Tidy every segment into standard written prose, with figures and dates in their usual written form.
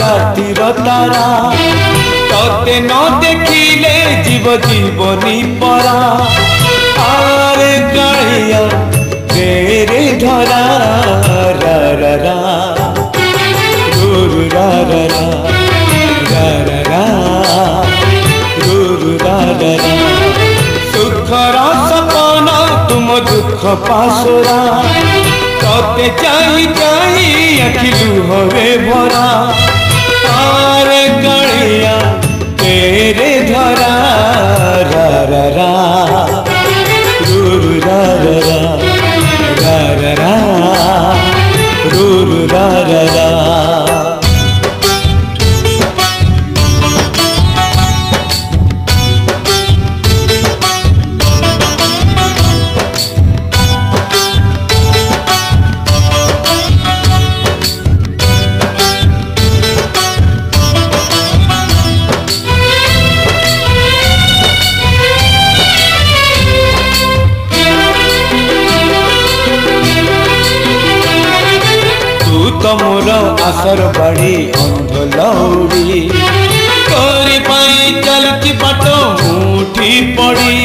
रातिर तारा तोते न देखिले जीव जीवनी परा आरे कालिया तेरे धरा रा रा रा रुरु रा रा रा रा रा रा रुरु रा रा रा सुखर सपना तुम दुख पासुरा तोते चाही चाही आखि लुहरे भरा आरे कालिया तेरे धरा रा रा रा रुरु रा रा रा रा रा रा रुरु रा रा रा मोर आसर बाड़ी अंध लौड़ी तोरी पाई चलती पाट मुठी पड़ी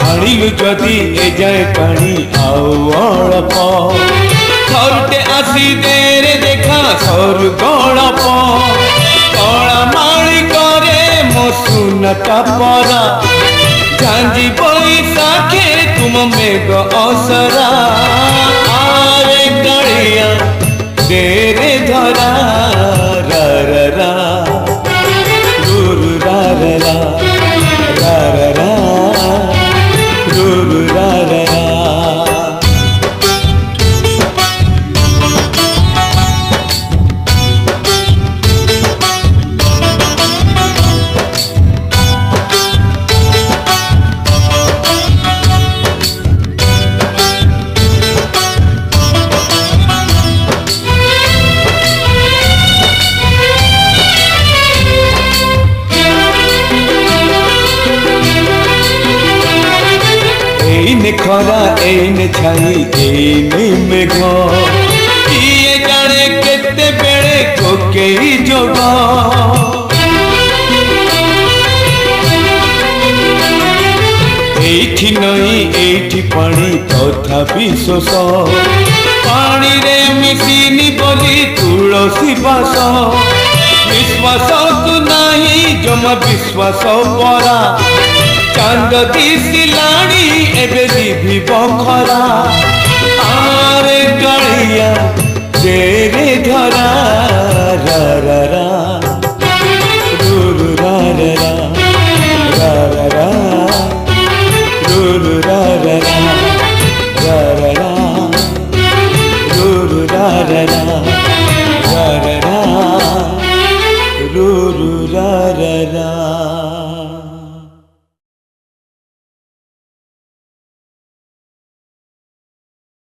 आनिलु जदि ए जाए पानी आउ अल्प थरटे आसी देरे देखा सर गड़प कला माली करे मो सुनता परा झांझी बैसाखे तुम मेघ असरा आरे कालिया तेरे धरा रा रा रा रुरु रा रा रा रा रा रा रुरु रा रा रा खरा एने छाई एने मेघ किए जाने केते बेले कोके जोग एठी नई एठी पानी तथापि शोष पानी रे मिसिनी बोली तुलसी बास विश्वास तू नहीं जमा विश्वास परा चांद दिसिलाणी एबे दिभी बखरा आरे कालिया तेरे धरा रा रा रा रुरु रा रा